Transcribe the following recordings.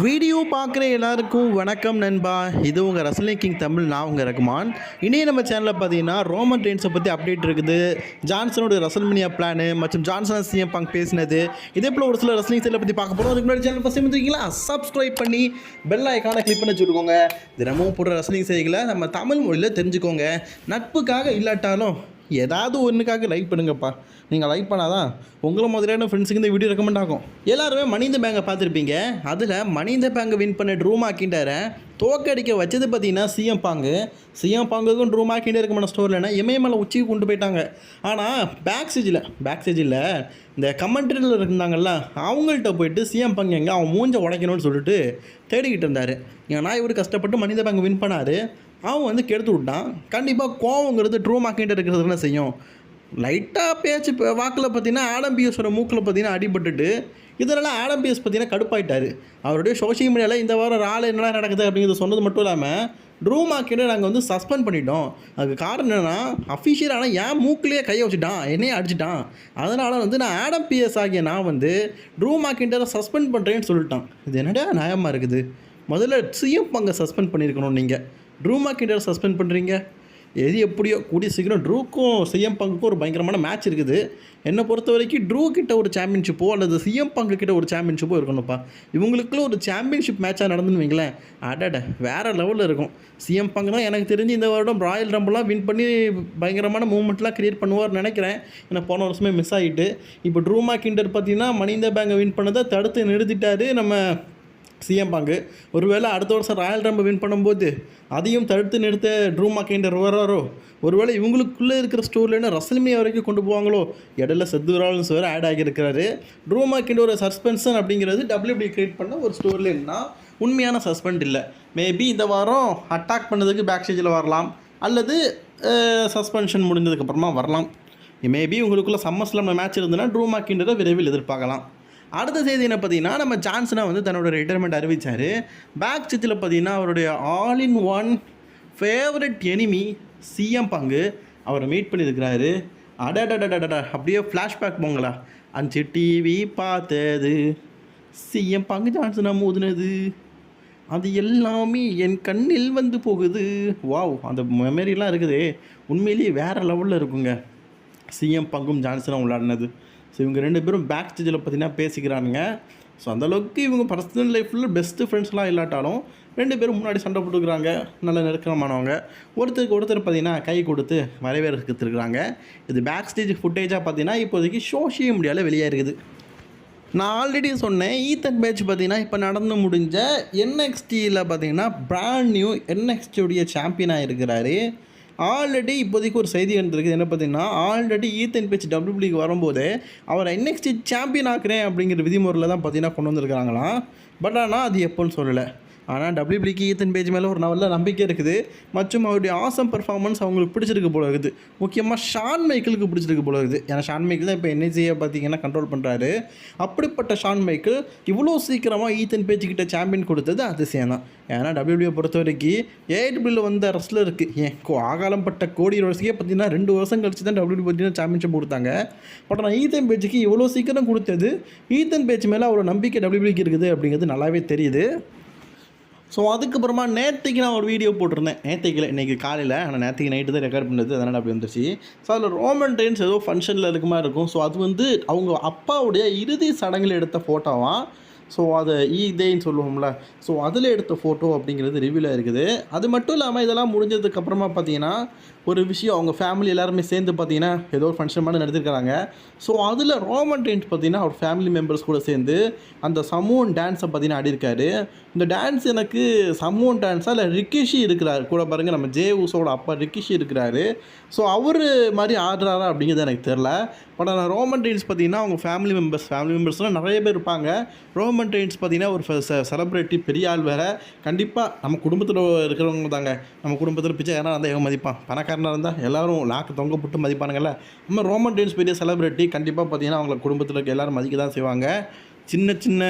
Video பார்க்குற எல்லாருக்கும் வணக்கம் நண்பா. இது உங்கள் ரசலிங் கிங் தமிழ். நான் உங்கள் ரகுமான். இனியே நம்ம சேனலில் பார்த்தீங்கன்னா ரோமன் ரெயின்ஸை பற்றி அப்டேட் இருக்குது. ஜான்சனோட ரசல்மேனியா பிளானு மற்றும் ஜான்சன் சிஎம் பங்க் பேசினது, இதே போல் ஒரு சில ரசலிங் சேனலை பற்றி பார்க்க போகிறோம். அதுக்கு முன்னாடி சேனல் ஃபஸ்ட் டைம் வந்துருக்கீங்களா, சப்ஸ்கிரைப் பண்ணி பெல் ஐக்கானை கிளிக் பண்ணி வச்சுருக்கோங்க. தினமும் போடுற ரசலிங் செய்திகளை நம்ம தமிழ் மொழியில் தெரிஞ்சுக்கோங்க. நட்புக்காக இல்லாட்டாலும் ஏதாவது ஒன்றுக்காக லைக் பண்ணுங்கப்பா. நீங்கள் லைக் பண்ணாதான் உங்களை மாதிரியான ஃப்ரெண்ட்ஸுக்கு இந்த வீடியோ ரெக்கமெண்ட் ஆகும். எல்லாருமே மணி இந்த பேங்கை பார்த்துருப்பீங்க. அதில் மணி இந்த பேங்கை வின் பண்ண ட்ரூ மேக்கின்டரை தோக்கடிக்க வச்சது பார்த்தீங்கன்னா சிஎம் பாங்குக்கும் ட்ரூ மேக்கின்டருக்குமான ஸ்டோரில்னா இமயமலை உச்சிக்கு கொண்டு போயிட்டாங்க. ஆனால் பேக் ஸ்டேஜில் இந்த கமெண்ட்ரியில் இருந்தாங்கல்ல, அவங்கள்ட்ட போயிட்டு சிஎம் பங்கு எங்கே அவன் மூஞ்ச உடைக்கணும்னு சொல்லிட்டு தேடிக்கிட்டு இருந்தார். ஏன்னா இவர் கஷ்டப்பட்டு மணி இந்த பேங்கை வின் பண்ணார், அவன் வந்து கெடுத்து விட்டான். கண்டிப்பாக கோவங்கிறது ட்ரூ மேக்கின்டர் இருக்கிறது என்ன செய்யும், லைட்டாக பேச்சு வாக்கில் பார்த்தீங்கன்னா ஆடம் பிஎஸோட மூக்கில் பார்த்தீங்கன்னா அடிபட்டுட்டு, இதனால் ஆடம் பிஎஸ் பார்த்தீங்கன்னா கடுப்பாயிட்டார். அவருடைய சோஷியல் மீடியாவில் இந்த வாரம் ராள் என்னடா நடக்குது அப்படிங்கிறது சொன்னது மட்டும் இல்லாமல் ட்ரூ மேக்கின்டர் நாங்கள் வந்து சஸ்பெண்ட் பண்ணிட்டோம். அதுக்கு காரணம் என்னென்னா அஃபிஷியல் ஆனால் என் மூக்கிலேயே கையை வச்சுட்டான், என்னையே அடிச்சிட்டான். அதனால் வந்து நான் ஆடம் பிஎஸ் ஆகிய நான் வந்து ட்ரூ மேக்கின்டரை சஸ்பெண்ட் பண்ணுறேன்னு சொல்லிட்டான். இது என்னடா நியாயமாக இருக்குது? முதல்ல சிஎம் பங்கை சஸ்பெண்ட் பண்ணியிருக்கணும், நீங்கள் ட்ரூ மேக்கின்டரை சஸ்பெண்ட் பண்ணுறீங்க. எது எப்படியோ கூடிய சீக்கிரம் ட்ரூக்கும் சிஎம் பங்குக்கும் ஒரு பயங்கரமான மேட்ச் இருக்குது. என்னை பொறுத்த வரைக்கும் ட்ரூ கிட்ட ஒரு சாம்பியன்ஷிப்போ அல்லது சிஎம் பங்கு கிட்ட ஒரு சாம்பியன்ஷிப்போ இருக்கணும்ப்பா. இவங்களுக்குள்ள ஒரு சாம்பியன்ஷிப் மேட்சாக நடந்துன்னு வைங்களேன், அடட வேறு லெவலில் இருக்கும். சிஎம் பங்கு தான் எனக்கு தெரிஞ்சு இந்த வருடம் ராயல் ரம்பிளாக வின் பண்ணி பயங்கரமான மூவ்மெண்ட்லாம் க்ரியேட் பண்ணுவார்னு நினைக்கிறேன். ஏன்னா போன வருஷமே மிஸ் ஆகிட்டு. இப்போ ட்ரூ மேக்கின்டர் பார்த்தீங்கன்னா மணி இந்த பேங்கை வின் பண்ணதை தடுத்து நிறுத்திட்டாரு நம்ம சிஎம் பங்கு. ஒருவேளை அடுத்த வருஷம் ராயல் ரம்பிள் வின் பண்ணும்போது அதையும் தடுத்து நிறுத்த ட்ரூ மேக்கின்டர் வராரோ, ஒருவேளை இவங்களுக்குள்ளே இருக்கிற ஸ்டோரியில் ரசல்மேனியா வரைக்கும் கொண்டு போவாங்களோ. இடையில செத்து ராலன்ஸ் வேறு ஆட் ஆகியிருக்கிறாரு. ட்ரூ மேக்கின்டர் ஒரு சஸ்பென்ஷன் அப்படிங்கிறது WWE கிரியேட் பண்ண ஒரு ஸ்டோரியில்னா உண்மையான சஸ்பெண்ட் இல்லை. மேபி இந்த வாரம் அட்டாக் பண்ணதுக்கு பேக் ஸ்டேஜில் வரலாம், அல்லது சஸ்பென்ஷன் முடிஞ்சதுக்கப்புறமா வரலாம். மேபி உங்களுக்குள்ள சம்மர்ஸ்லாம் மேட்ச் இருந்ததுன்னா ட்ரூ மேக்கின்டரை விரைவில் எதிர்பார்க்கலாம். அடுத்த செய்தி என்ன பார்த்தீங்கன்னா, நம்ம ஜான்சனை வந்து தன்னோட ரிட்டையர்மெண்ட் அறிவித்தார். பேக் ஸ்டேஜில் பார்த்தீங்கன்னா அவருடைய all in one favourite enemy CM பங்கு அவரை மீட் பண்ணியிருக்கிறாரு. அடடடடடா, அப்படியே ஃப்ளாஷ்பேக் போங்களா, 5 டிவி பார்த்தது சிஎம் பங்கு ஜான்சனாக மோதுனது, அது எல்லாமே என் கண்ணில் வந்து போகுது. வாவ், அந்த மெமரிலாம் இருக்குது. உண்மையிலேயே வேறு லெவலில் இருக்குங்க சிஎம் பங்கும் ஜான்சனும் விளையாடினது. ஸோ இவங்க ரெண்டு பேரும் பேக் ஸ்டேஜில் பார்த்தீங்கன்னா பேசிக்கிறானுங்க. ஸோ அந்தளவுக்கு இவங்க பர்சனல் லைஃப்பில் பெஸ்ட்டு ஃப்ரெண்ட்ஸ்லாம் இல்லாட்டாலும் ரெண்டு பேரும் முன்னாடி சண்டை போட்டுக்கிறாங்க, நல்ல நெருக்கமானவங்க. ஒருத்தருக்கு ஒருத்தர் பார்த்திங்கன்னா கை கொடுத்து வரவேற்கிறதுருக்குறாங்க. இது பேக் ஸ்டேஜ் ஃபுட்டேஜாக பார்த்தீங்கன்னா இப்போதைக்கு சோஷியல் மீடியாவில் வெளியாக இருக்குது. நான் ஆல்ரெடி சொன்னேன், ஈத்தன் பேட்ச் பார்த்திங்கன்னா இப்போ நடந்து முடிஞ்ச NXTயில் பார்த்திங்கன்னா பிராண்ட் நியூ NXTயுடைய சாம்பியனாக இருக்கிறாரு. ஆல்ரெடி இப்போதைக்கு ஒரு செய்தி வந்துருக்குது. என்ன பார்த்தீங்கன்னா, ஆல்ரெடி ஈத்தன் பேட்ச் WWEக்கு வரும்போது அவர் NXT சாம்பியன் ஆக்குறேன் அப்படிங்கிற விதிமுறையில் தான் பார்த்தீங்கன்னா கொண்டு வந்திருக்கிறாங்களாம். பட் ஆனால் அது எப்போன்னு சொல்லலை. ஆனால் WWEக்கு ஈத்தன் பேட்ச் மேலே ஒரு நல்ல நம்பிக்கை இருக்குது. மற்றும் அவருடைய ஆசம் பர்ஃபார்மன்ஸ் அவங்களுக்கு பிடிச்சிருக்கு போல இருக்குது. முக்கியமாக ஷான் மைக்கிளுக்கு பிடிச்சிருக்கு போல இருக்குது. ஏன்னா ஷான் மைக்கிள் தான் இப்போ NXTயை பார்த்தீங்கன்னா கண்ட்ரோல் பண்ணுறாரு. அப்படிப்பட்ட ஷான் மைக்கிள் இவ்வளோ சீக்கிரமாக ஈத்தன் பேட்ச்கிட்ட சாம்பியன் கொடுத்தது அதிசயம் தான். ஏன்னா WWE பொறுத்த வரைக்கும் AEWவில் வந்த ரெஸ்லருக்கு ஆகாலம் பட்ட கோடி வருஷத்துக்கே பார்த்தீங்கன்னா 2 வருஷம் கழிச்சு தான் WWE பார்த்தீங்கன்னா சாம்பியன்ஷிப் கொடுத்தாங்க. பட் ஆனால் ஈத்தன் பேட்சுக்கு இவ்வளோ சீக்கிரம் கொடுத்தது ஈத்தன் பேட்ச் மேலே அவ்வளோ நம்பிக்கை WWEக்கு இருக்குது அப்படிங்கிறது நல்லாவே தெரியுது. ஸோ அதுக்கப்புறமா நேற்றுக்கு நான் ஒரு வீடியோ போட்டிருந்தேன். நேற்றுக்கில் இன்றைக்கி காலையில், ஆனால் நேற்றுக்கு நைட்டு தான் ரெக்கார்ட் பண்ணுறது, அதனால் அப்படி வந்துருச்சு. ஸோ அதில் ரோமன் ரெயின்ஸ் ஏதோ ஃபங்க்ஷனில் இருக்க மாதிரி இருக்கும். ஸோ அது வந்து அவங்க அப்பாவுடைய இறுதி சடங்கில் எடுத்த ஃபோட்டோவான். ஸோ அதை ஈதேன்னு சொல்லுவோம்ல, ஸோ அதில் எடுத்த ஃபோட்டோ அப்படிங்கிறது ரிவ்யூவில் இருக்குது. அது மட்டும் இல்லாமல் இதெல்லாம் முடிஞ்சதுக்கப்புறமா பார்த்தீங்கன்னா ஒரு விஷயம், அவங்க ஃபேமிலி எல்லாருமே சேர்ந்து பார்த்தீங்கன்னா ஏதோ ஒரு ஃபங்க்ஷன் மாதிரி நடத்திருக்கிறாங்க. ஸோ அதில் ரோமன் ரெயின்ஸ் பார்த்தீங்கன்னா அவர் ஃபேமிலி மெம்பர்ஸ் கூட சேர்ந்து அந்த சமூன் டான்ஸை பார்த்தீங்கன்னா ஆடிருக்காரு. இந்த டான்ஸ் எனக்கு சமூன் டான்ஸாக இல்லை ரிக்கிஷி இருக்கிறார் கூட பாருங்கள், நம்ம ஜே ஊசோட அப்பா ரிக்கிஷி இருக்கிறாரு. ஸோ அவர் மாதிரி ஆடுறாரா அப்படிங்கிறது எனக்கு தெரில. பட் ஆனால் ரோமன் ரெயின்ஸ் பார்த்தீங்கன்னா அவங்க ஃபேமிலி மெம்பர்ஸ்லாம் நிறைய பேர் இருப்பாங்க. ரோமன் ரெயின்ஸ் பார்த்தீங்கன்னா ஒரு செலிப்ரிட்டி, பெரிய ஆள் வேறு. கண்டிப்பாக நம்ம குடும்பத்தில் இருக்கிறவங்க தாங்க. நம்ம குடும்பத்தில் பிச்சை யாரா இருந்தால் எவங்க மதிப்பான், பணக்காரனாக இருந்தால் எல்லோரும் லாக்கு தொங்க போட்டு மதிப்பானுங்கள்ல. நம்ம ரோமன் ரெயின்ஸ் பெரிய செலிப்ரிட்டி, கண்டிப்பாக பார்த்தீங்கன்னா அவங்கள குடும்பத்தில் இருக்க எல்லோரும் மதிக்க தான் செய்வாங்க. சின்ன சின்ன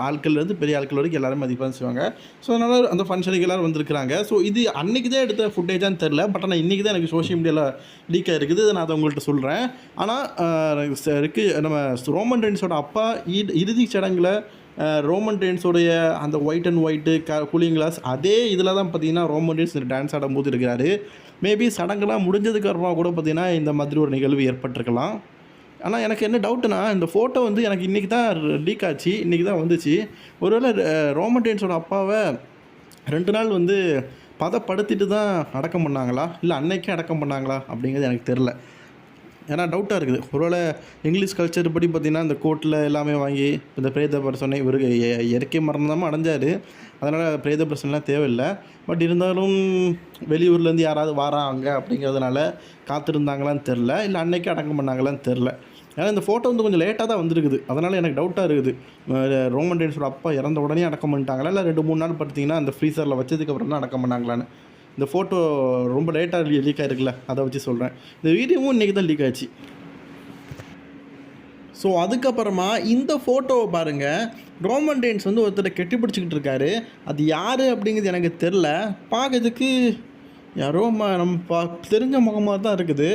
ஆட்கள்லேருந்து பெரிய ஆட்கள் வரைக்கும் எல்லோரும் மதிப்பாக செய்வாங்க. ஸோ அதனால் அந்த ஃபங்க்ஷனுக்கு எல்லோரும் வந்திருக்கிறாங்க. ஸோ இது அன்றைக்கி தான் எடுத்த ஃபுட்டேஜான்னு தெரில. பட் ஆனால் இன்றைக்கி தான் எனக்கு சோஷியல் மீடியாவில் லீக் ஆகிருக்குது. நான் அதை உங்கள்கிட்ட சொல்கிறேன். ஆனால் நம்ம ரோமன் ரெயின்ஸோட அப்பா இறுதி சடங்கில் ரோமன் ரெயின்ஸோடைய அந்த white and white cooling glass அதே இதில் தான் பார்த்தீங்கன்னா ரோமன் ரெயின்ஸ் டான்ஸ் ஆடும்போது இருக்கிறாரு. மேபி சடங்குலாம் முடிஞ்சதுக்கு அப்புறமா கூட பார்த்தீங்கன்னா இந்த மாதிரி ஒரு நிகழ்வு ஏற்பட்டிருக்கலாம். ஆனால் எனக்கு என்ன டவுட்டுனா, இந்த ஃபோட்டோ வந்து எனக்கு இன்றைக்கி தான் லீக் ஆச்சு, இன்றைக்கி தான் வந்துச்சு. ஒருவேளை ரோமன் ரெயின்ஸோட அப்பாவை 2 நாள் வந்து பதப்படுத்திட்டு தான் அடக்கம் பண்ணாங்களா, இல்லை அன்னைக்கே அடக்கம் பண்ணாங்களா அப்படிங்கிறது எனக்கு தெரில. ஏன்னா டவுட்டாக இருக்குது. ஒருவேளை இங்கிலீஷ் கல்ச்சர் படி பார்த்திங்கன்னா இந்த கோர்ட்டில் எல்லாமே வாங்கி இந்த பிரேத பரிசோதனை இவருக்கு இயற்கை மரணம் தான் அடைஞ்சார், அதனால் பிரேத பரிசோதனைலாம் தேவையில்லை. பட் இருந்தாலும் வெளியூர்லேருந்து யாராவது வராங்க அப்படிங்கிறதுனால காத்திருந்தாங்களான்னு தெரில, இல்லை அன்னைக்கே அடக்கம் பண்ணாங்களான்னு தெரில. ஏன்னா இந்த ஃபோட்டோ வந்து கொஞ்சம் லேட்டாக தான் வந்திருக்குது, அதனால் எனக்கு டவுட்டாக இருக்குது. ரோமன் ரெயின்ஸோட அப்பா இறந்த உடனே அடக்கம் பண்ணிட்டாங்களா, இல்லை 2-3 நாள் பார்த்தீங்கன்னா அந்த ஃப்ரீசரில் வச்சதுக்கப்புறம் தான் அடக்கம் பண்ணாங்களான்னு. இந்த ஃபோட்டோ ரொம்ப லேட்டாக லீக் ஆகிருக்குல்ல, அதை வச்சு சொல்கிறேன். இந்த வீடியோவும் இன்றைக்கி தான் லீக் ஆச்சு. ஸோ அதுக்கப்புறமா இந்த ஃபோட்டோவை பாருங்கள், ரோமன் ரெயின்ஸ் வந்து ஒருத்தரை கெட்டி பிடிச்சிக்கிட்டு இருக்காரு. அது யார் அப்படிங்கிறது எனக்கு தெரில. பார்க்கறதுக்கு யாரோ நம்ம தெரிஞ்ச முகமாக தான் இருக்குது.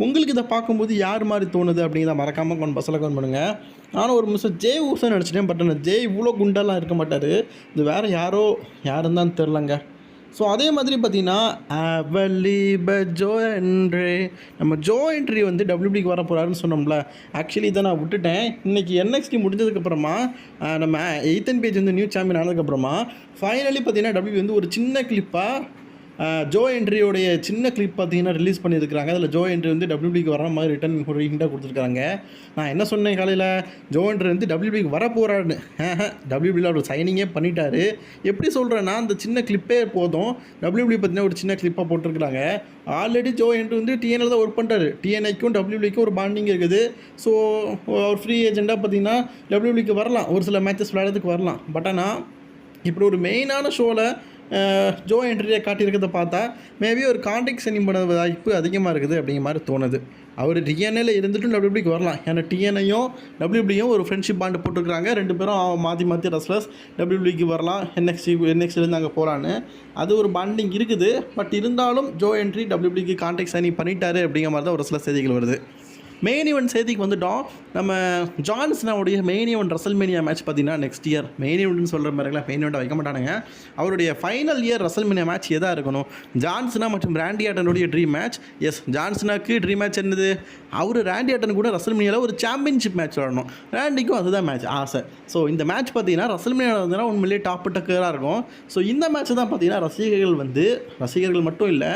உங்களுக்கு இதை பார்க்கும்போது யார் மாதிரி தோணுது அப்படிங்கிறத மறக்காமல் கொஞ்சம் பஸ்ஸில் கமெண்ட் பண்ணுங்கள். நானும் ஒரு நிமிஷம் ஜெய் ஊசன் நினச்சிட்டேன், பட் அந்த ஜெய் இவ்வளோ குண்டெல்லாம் இருக்க மாட்டார். இது வேறு யாருன்னு தான் தெரிலங்க. ஸோ அதே மாதிரி பார்த்தீங்கன்னா ஜோ என்ட்ரி, நம்ம ஜோ என்ட்ரி வந்து டபிள்யூபிக்கு வர போகிறாருன்னு சொன்னோம்ல. ஆக்சுவலி இதை நான் விட்டுட்டேன். இன்றைக்கி NXT முடிஞ்சதுக்கப்புறமா நம்ம எய்த்தன் பேஜ் வந்து நியூ சாம்பியன் ஆனதுக்கப்புறமா ஃபைனலி பார்த்தீங்கன்னா டபிள்யூபி வந்து ஒரு சின்ன கிளிப்பாக ஜோ என்ட்ரியோடைய சின்ன கிளிப் பார்த்தீங்கன்னா ரிலீஸ் பண்ணியிருக்கிறாங்க. அதில் ஜோ என்ட்ரி வந்து டபிள்யூபிக்கு வர மாதிரி ரிட்டன் ஒரு ஹிண்டாக கொடுத்துருக்காங்க. நான் என்ன சொன்னேன் காலையில், ஜோ என்ட்ரி வந்து டபிள்யூபிக்கு வர போகிறாருன்னு. டபிள்யூபியில் அவர் சைனிங்கே பண்ணிட்டாரு. எப்படி சொல்கிறேன்னா, அந்த சின்ன கிளிப்பே போதும். டபிள்யூபி பார்த்தீங்கன்னா ஒரு சின்ன கிளிப்பாக போட்டிருக்கிறாங்க. ஆல்ரெடி ஜோ என்ட்ரி வந்து TNL தான் ஒர்க் பண்ணுறாரு. TNIக்கும் டபிள்யூபிக்கும் ஒரு பாண்டிங் இருக்குது. ஸோ ஒரு ஃப்ரீ ஏஜெண்டாக பார்த்தீங்கன்னா டபிள்யூபிக்கு வரலாம், ஒரு சில மேட்சஸ் விளையாடுறதுக்கு வரலாம். பட் ஆனால் இப்படி ஒரு மெயினான ஷோவில் ஜோ என்ட்ரியை காட்டியிருக்கிறத பார்த்தா மேபி ஒரு கான்ட்ராக்ட் சைனிங் பண்ண வாய்ப்பு அதிகமாக இருக்குது அப்படிங்கிற மாதிரி தோணுது. அவர் TNAல இருந்துட்டும் டபிள்யூபிக்கு வரலாம். ஏன்னா TNIயும் டபிள்யூபியும் ஒரு ஃப்ரெண்ட்ஷிப் பாண்டு போட்டுருக்காங்க. 2 பேரும் மாற்றி ரெஸ்லர்ஸ் டபிள்யூபிக்கு வரலாம், NXTலேருந்து அங்கே போகலான்னு. அது ஒரு பாண்டிங் இருக்குது. பட் இருந்தாலும் ஜோ என்ட்ரி டபிள்யூபிக்கு கான்ட்ராக்ட் சைனிங் பண்ணிட்டாரு அப்படிங்கிற மாதிரி தான் ஒரு சில செய்திகள் வருது. மெயின் ஈவெண்ட் செய்திக்கு வந்துட்டோம். நம்ம ஜான்சனாவுடைய மெயின் ஈவெண்ட் ரசல்மேனியா மேட்ச் பார்த்தீங்கன்னா நெக்ஸ்ட் இயர் மெயின் ஈவெண்ட்னு சொல்கிற மாதிரிலாம் மெயின் ஈவெண்ட்டை வைக்க மாட்டானுங்க. அவருடைய ஃபைனல் இயர் ரசல்மேனியா மேட்ச் எதாக இருக்கணும், ஜான்சனா மற்றும் ராண்டி ஆட்டனுடைய ட்ரீம் மேட்ச். எஸ், ஜான்சனாக்கு ட்ரீம் மேட்ச் என்னது, அவர் ராண்டி ஆட்டன் கூட ரசல்மேனியாவில் ஒரு சாம்பியன்ஷிப் மேட்ச் விளாடணும். ராண்டிக்கும் அதுதான் மேட்ச் ஆசை. ஸோ இந்த மேட்ச் பார்த்தீங்கன்னா ரசல்மேனியாவில் வந்து உண்மையிலேயே டாப் டக்கராக இருக்கும். ஸோ இந்த மேட்ச் தான் பார்த்தீங்கன்னா ரசிகர்கள் மட்டும் இல்லை,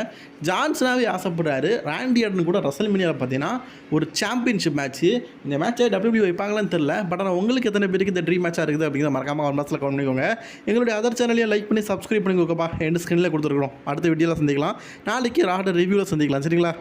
ஜான்சனாவே ஆசைப்படுறாரு. ராண்டி ஆட்டன் கூட ரசல்மேனியாவில் பார்த்தீங்கன்னா ஒரு சாம்பியன்ஷிப் மேட்ச்சு. இந்த மேட்ச்சை டபிள்யூபி வைப்பாங்களான்னு தெரில. பட் ஆனால் உங்களுக்கு எத்தனை பேருக்கு இந்த ட்ரீம் மேட்சாக இருக்குது அப்படிங்கிறத மறக்காமல் ஒரு மேட்ச்சில் கவுண்ட் பண்ணிக்கோங்க. எங்களுடைய அதர் சேனலையும் லைக் பண்ணி சப்ஸ்கிரைப் பண்ணிக்கோங்கப்பா. எண்ட் ஸ்க்ரீனில் கொடுத்துருக்குறோம். அடுத்த வீடியோவில் சந்திக்கலாம். நாளைக்கு ராட ரிவ்யூவில் சந்திக்கலாம். சரிங்களா?